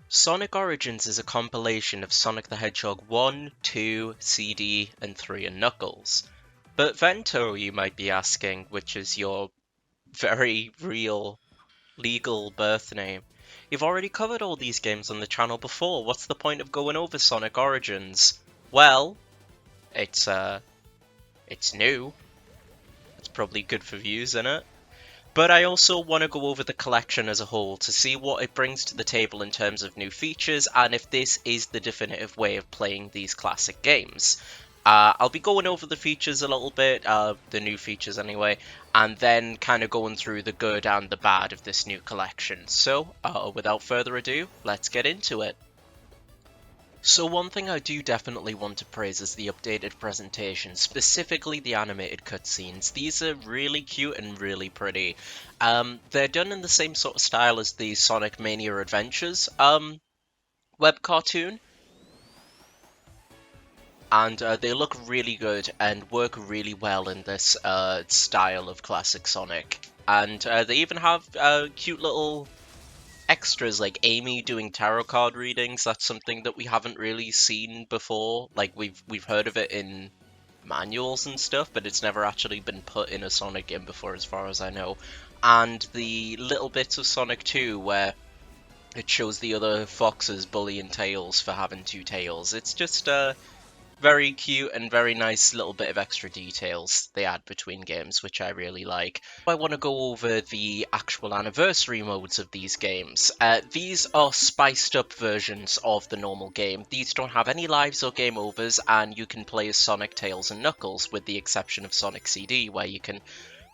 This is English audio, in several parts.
Sonic Origins is a compilation of Sonic the Hedgehog 1, 2, CD, and 3 and Knuckles. But Vento, you might be asking, which is your very real, legal birth name. You've already covered all these games on the channel before, what's the point of going over Sonic Origins? Well, it's new. It's probably good for views, isn't it? But I also want to go over the collection as a whole to see what it brings to the table in terms of new features and if this is the definitive way of playing these classic games. I'll be going over the features a little bit, the new features anyway, and then kind of going through the good and the bad of this new collection. So, without further ado, let's get into it. So one thing I do definitely want to praise is the updated presentation, specifically the animated cutscenes. These are really cute and really pretty. They're done in the same sort of style as the Sonic Mania Adventures web cartoon, and they look really good and work really well in this style of classic Sonic. And they even have cute little extras like Amy doing tarot card readings. That's something that we haven't really seen before. Like we've heard of it in manuals and stuff, but it's never actually been put in a Sonic game before as far as I know. And the little bits of Sonic 2 where it shows the other foxes bullying Tails for having two tails. It's just very cute and very nice little bit of extra details they add between games, which I really like. I want to go over the actual anniversary modes of these games. These are spiced up versions of the normal game. These don't have any lives or game overs, and you can play as Sonic, Tails, and Knuckles, with the exception of Sonic CD, where you can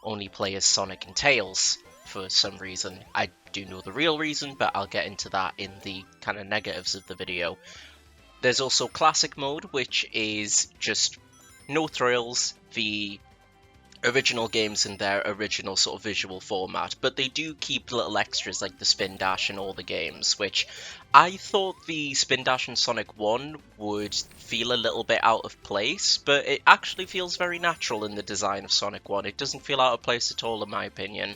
only play as Sonic and Tails for some reason. I do know the real reason, but I'll get into that in the kind of negatives of the video. There's also Classic Mode, which is just no thrills, the original games in their original sort of visual format, but they do keep little extras like the Spin Dash in all the games, which I thought the Spin Dash in Sonic 1 would feel a little bit out of place, but it actually feels very natural in the design of Sonic 1. It doesn't feel out of place at all in my opinion.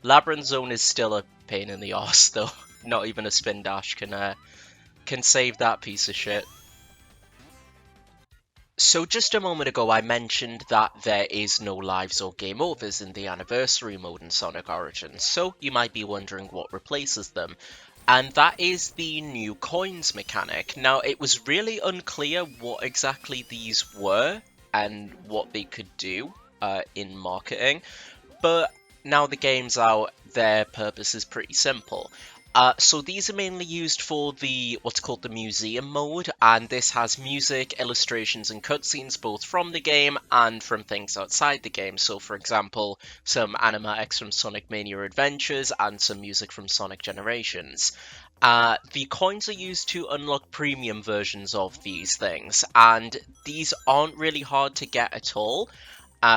Labyrinth Zone is still a pain in the arse though. Not even a Spin Dash can save that piece of shit. So just a moment ago I mentioned that there is no lives or game overs in the anniversary mode in Sonic Origins, so you might be wondering what replaces them. And that is the new coins mechanic. Now it was really unclear what exactly these were and what they could do in marketing, but now the game's out, their purpose is pretty simple. So these are mainly used for the what's called the museum mode, and this has music, illustrations, and cutscenes both from the game and from things outside the game. So for example, some animatics from Sonic Mania Adventures and some music from Sonic Generations. The coins are used to unlock premium versions of these things, and these aren't really hard to get at all.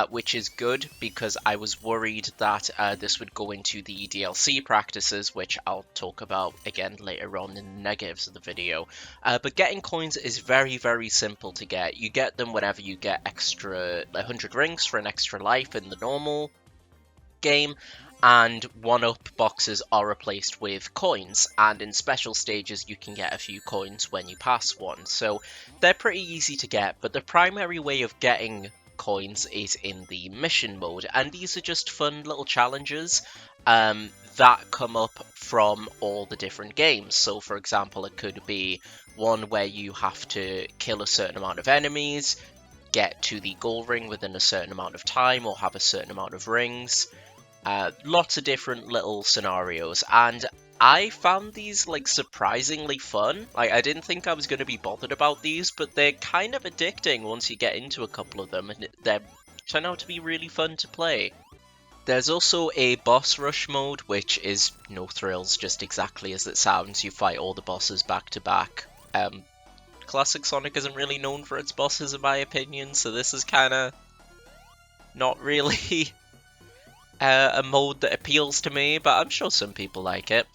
Which is good because I was worried that this would go into the DLC practices, which I'll talk about again later on in the negatives of the video. But getting coins is very, very simple to get. You get them whenever you get extra 100 rings for an extra life in the normal game, and 1-up boxes are replaced with coins, and in special stages you can get a few coins when you pass one. So they're pretty easy to get, but the primary way of getting coins is in the mission mode, and these are just fun little challenges that come up from all the different games. So for example, it could be one where you have to kill a certain amount of enemies, get to the goal ring within a certain amount of time, or have a certain amount of rings. Lots of different little scenarios, and I found these like surprisingly fun. Like I didn't think I was going to be bothered about these, but they're kind of addicting once you get into a couple of them, and they turn out to be really fun to play. There's also a boss rush mode, which is no thrills, just exactly as it sounds. You fight all the bosses back to back. Classic Sonic isn't really known for its bosses in my opinion, so this is kind of not really a mode that appeals to me, but I'm sure some people like it.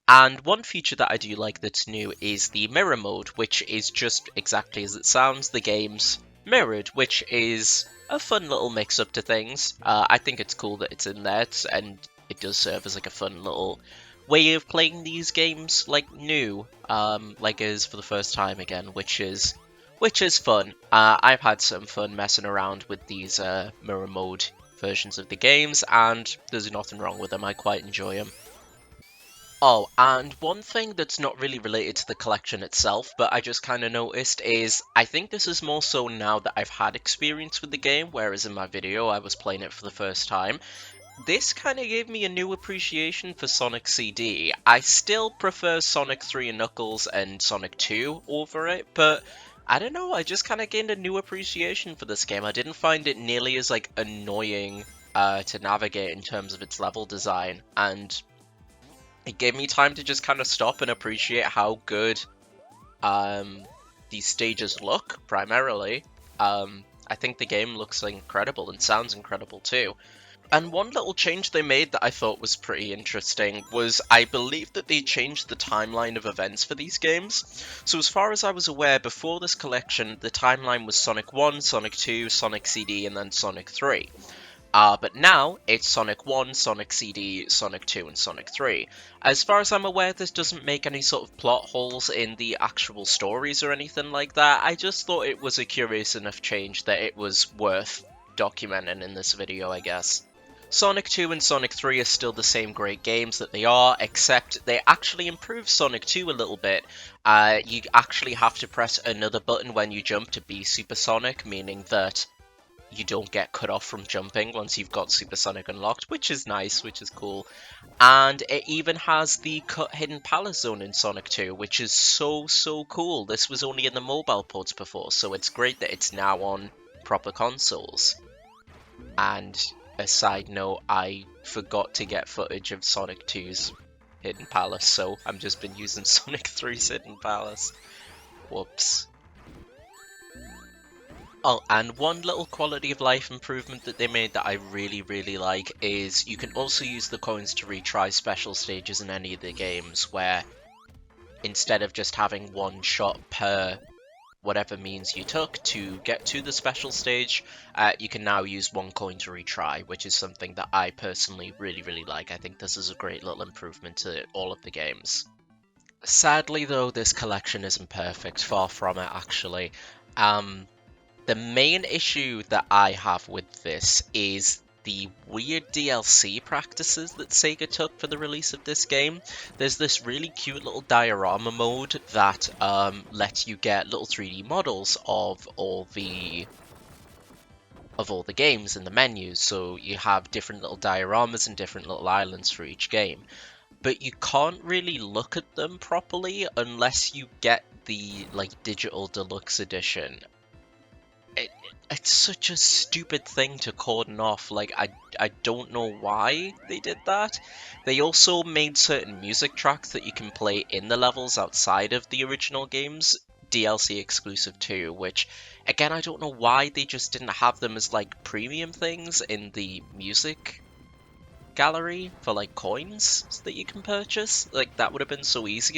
And one feature that I do like that's new is the mirror mode, which is just exactly as it sounds, the game's mirrored, which is a fun little mix-up to things. I think it's cool that it's in there, and it does serve as like a fun little way of playing these games like new, like it is for the first time again, which is fun. I've had some fun messing around with these mirror mode versions of the games, and there's nothing wrong with them. I quite enjoy them. Oh, and one thing that's not really related to the collection itself, but I just kind of noticed is I think this is more so now that I've had experience with the game, whereas in my video I was playing it for the first time. This kind of gave me a new appreciation for Sonic CD. I still prefer Sonic 3 and Knuckles and Sonic 2 over it, but I don't know, I just kind of gained a new appreciation for this game. I didn't find it nearly as like annoying to navigate in terms of its level design, and it gave me time to just kind of stop and appreciate how good these stages look, primarily. I think the game looks incredible and sounds incredible too. And one little change they made that I thought was pretty interesting was I believe that they changed the timeline of events for these games. So as far as I was aware, before this collection, the timeline was Sonic 1, Sonic 2, Sonic CD, and then Sonic 3. But now, it's Sonic 1, Sonic CD, Sonic 2, and Sonic 3. As far as I'm aware, this doesn't make any sort of plot holes in the actual stories or anything like that. I just thought it was a curious enough change that it was worth documenting in this video, I guess. Sonic 2 and Sonic 3 are still the same great games that they are, except they actually improve Sonic 2 a little bit. You actually have to press another button when you jump to be supersonic, meaning that you don't get cut off from jumping once you've got Supersonic unlocked, which is nice, which is cool. And it even has the cut hidden palace zone in Sonic 2, which is so cool. This was only in the mobile ports before, so it's great that it's now on proper consoles. And a side note, I forgot to get footage of Sonic 2's hidden palace, so I've just been using Sonic 3's hidden palace. Whoops. Oh, and one little quality of life improvement that they made that I really like is you can also use the coins to retry special stages in any of the games, where instead of just having one shot per whatever means you took to get to the special stage, you can now use one coin to retry, which is something that I personally really like. I think this is a great little improvement to all of the games. Sadly though, this collection isn't perfect, far from it actually. The main issue that I have with this is the weird DLC practices that Sega took for the release of this game. There's this really cute little diorama mode that lets you get little 3D models of all the games in the menus, so you have different little dioramas and different little islands for each game. But you can't really look at them properly unless you get the digital deluxe edition. It's such a stupid thing to cordon off. I don't know why they did that. They also made certain music tracks that you can play in the levels outside of the original games DLC exclusive too, which again, I don't know why they just didn't have them as premium things in the music gallery for coins that you can purchase. That would have been so easy.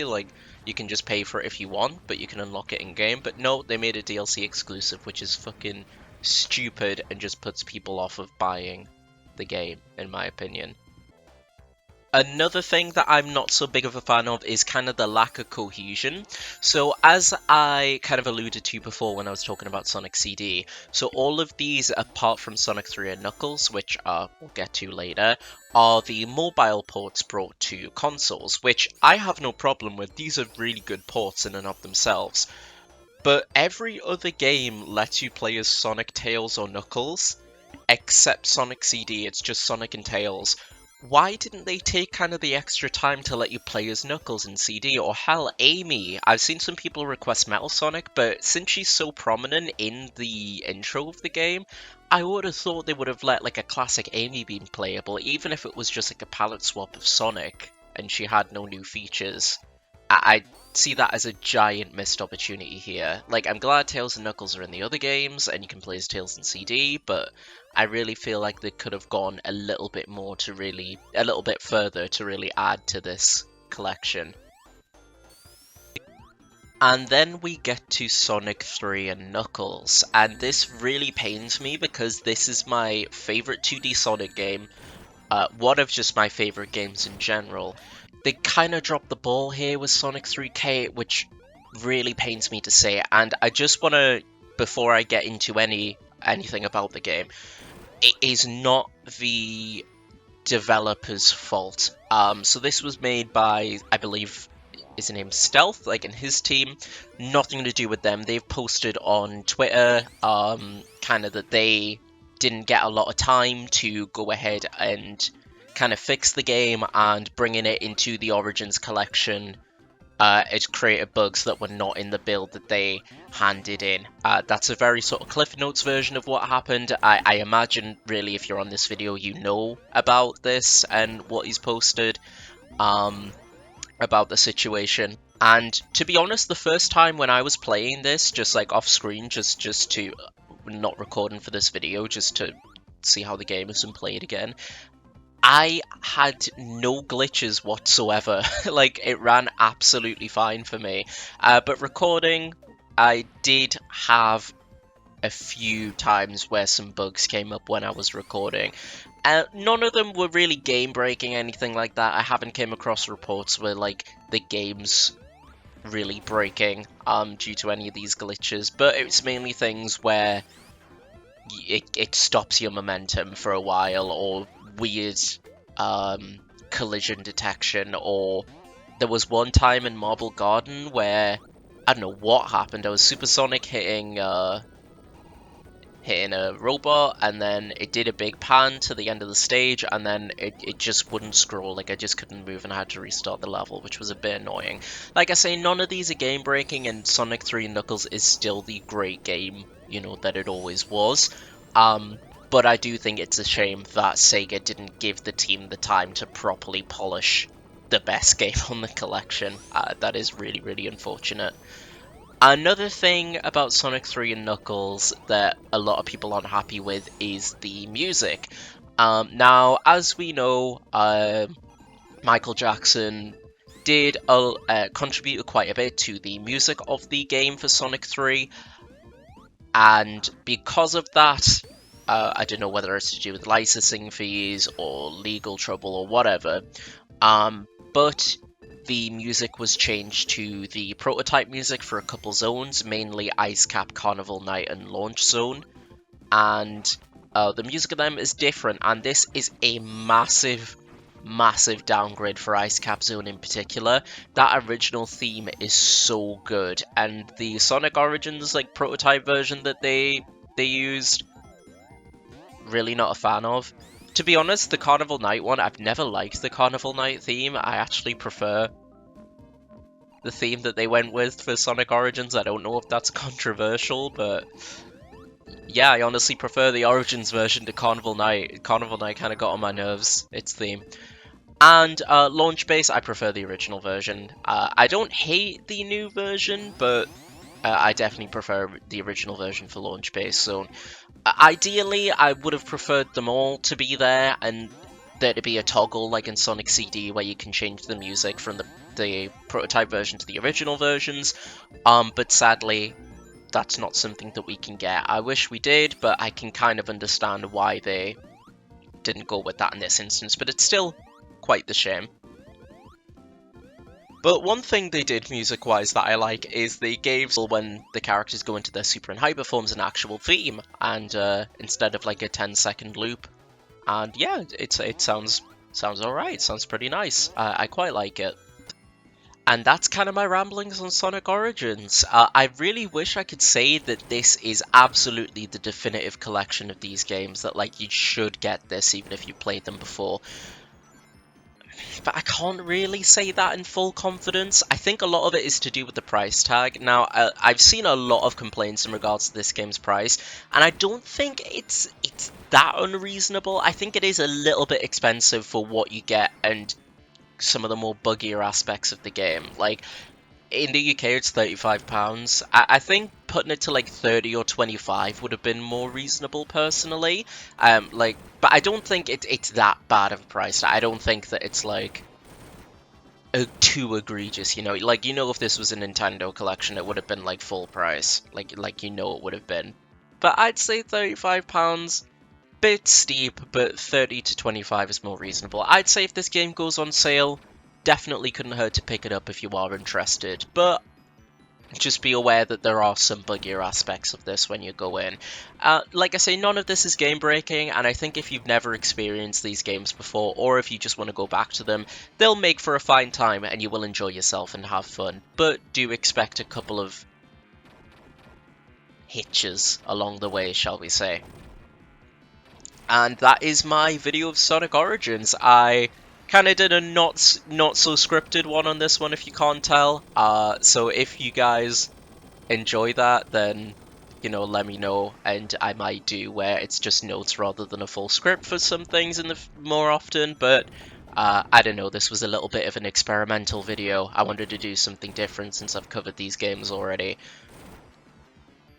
You can just pay for it if you want, but you can unlock it in game. But no, they made a DLC exclusive, which is fucking stupid and just puts people off of buying the game, in my opinion. Another thing that I'm not so big of a fan of is kind of the lack of cohesion. So as I kind of alluded to before when I was talking about Sonic CD, so all of these, apart from Sonic 3 and Knuckles, which we'll get to later, are the mobile ports brought to consoles, which I have no problem with. These are really good ports in and of themselves. But every other game lets you play as Sonic, Tails, or Knuckles, except Sonic CD, it's just Sonic and Tails. Why didn't they take kind of the extra time to let you play as Knuckles in CD, or hell, Amy? I've seen some people request Metal Sonic, but since she's so prominent in the intro of the game, I would have thought they would have let a classic Amy be playable, even if it was just a palette swap of Sonic, and she had no new features. I see that as a giant missed opportunity here. I'm glad Tails and Knuckles are in the other games, and you can play as Tails in CD, but I really feel like they could have gone a little bit further to really add to this collection. And then we get to Sonic 3 and Knuckles, and this really pains me because this is my favorite 2D Sonic game, one of just my favorite games in general. they kind of dropped the ball here with Sonic 3K, which really pains me to say. And I just want to, before I get into anything about the game, it is not the developer's fault. So this was made by, I believe, his name Stealth, like in his team. Nothing to do with them. They've posted on Twitter, kind of that they didn't get a lot of time to go ahead and kind of fix the game, and bringing it into the Origins collection, it created bugs that were not in the build that they handed in. That's a very sort of Cliff Notes version of what happened. I imagine, really, if you're on this video, you know about this and what he's posted about the situation. And to be honest, the first time when I was playing this, just like off screen, just to not recording for this video, just to see how the game has been played again, I had no glitches whatsoever. Like, it ran absolutely fine for me. But recording, I did have a few times where some bugs came up when I was recording. None of them were really game-breaking, anything like that. I haven't came across reports where, like, the game's really breaking due to any of these glitches. But it's mainly things where it stops your momentum for a while, or weird collision detection, or there was one time in Marble Garden where I don't know what happened. I was supersonic hitting a robot, and then it did a big pan to the end of the stage, and then it just wouldn't scroll. Like, I just couldn't move and I had to restart the level, which was a bit annoying. Like I say, none of these are game breaking, and Sonic 3 and Knuckles is still the great game, you know, that it always was. But I do think it's a shame that Sega didn't give the team the time to properly polish the best game on the collection. That is really, really unfortunate. Another thing about Sonic 3 and Knuckles that a lot of people aren't happy with is the music. Now, as we know, Michael Jackson did contribute quite a bit to the music of the game for Sonic 3, and because of that, I don't know whether it's to do with licensing fees or legal trouble or whatever, but the music was changed to the prototype music for a couple zones, mainly Ice Cap, Carnival Night, and Launch Zone. And the music of them is different, and this is a massive, massive downgrade for Ice Cap Zone in particular. That original theme is so good, and the Sonic Origins like prototype version that they used, really not a fan of. To be honest, the Carnival Night one, I've never liked the Carnival Night theme. I actually prefer the theme that they went with for Sonic Origins. I don't know if that's controversial, but yeah, I honestly prefer the Origins version to Carnival Night. Carnival Night kind of got on my nerves, its theme. And Launch Base, I prefer the original version. I don't hate the new version, but I definitely prefer the original version for Launch Base. So ideally, I would have preferred them all to be there, and there to be a toggle like in Sonic CD where you can change the music from the prototype version to the original versions. But sadly, that's not something that we can get. I wish we did, but I can kind of understand why they didn't go with that in this instance, but it's still quite the shame. But one thing they did music-wise that I like is they gave, when the characters go into their super and hyper forms, an actual theme, and instead of like a 10-second loop. And yeah, it sounds alright, sounds pretty nice. I quite like it. And that's kind of my ramblings on Sonic Origins. I really wish I could say that this is absolutely the definitive collection of these games, that like you should get this even if you played them before. But I can't really say that in full confidence. I think a lot of it is to do with the price tag. Now, I've seen a lot of complaints in regards to this game's price, and I don't think it's that unreasonable. I think it is a little bit expensive for what you get and some of the more buggier aspects of the game. Like, in the UK, it's £35. I think putting it to like 30 or 25 would have been more reasonable, personally. But I don't think it's that bad of a price. I don't think that it's like too egregious. You know, like, you know, if this was a Nintendo collection, it would have been like full price. Like you know, it would have been. But I'd say £35. Bit steep, but 30 to 25 is more reasonable. I'd say if this game goes on sale, definitely couldn't hurt to pick it up if you are interested, but just be aware that there are some buggier aspects of this when you go in. Like I say, none of this is game breaking, and I think if you've never experienced these games before, or if you just want to go back to them, they'll make for a fine time and you will enjoy yourself and have fun. But do expect a couple of hitches along the way, shall we say. And that is my video of Sonic Origins. I kind of did a not so scripted one on this one, if you can't tell. So if you guys enjoy that, then let me know, and I might do where it's just notes rather than a full script for some things in the more often. But I don't know, this was a little bit of an experimental video. I wanted to do something different since I've covered these games already.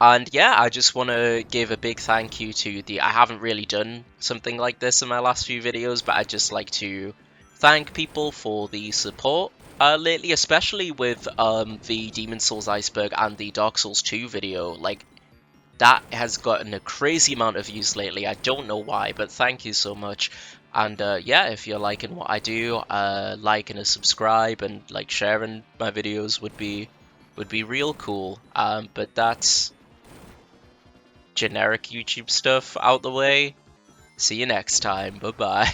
And yeah, I just want to give a big thank you to I haven't really done something like this in my last few videos, but I'd just like to thank people for the support lately, especially with the Demon Souls Iceberg and the Dark Souls 2 video. Like, that has gotten a crazy amount of views lately. I don't know why, but thank you so much. And yeah, if you're liking what I do, liking and subscribe and like sharing my videos would be real cool. But that's generic YouTube stuff out the way. See you next time. Bye bye.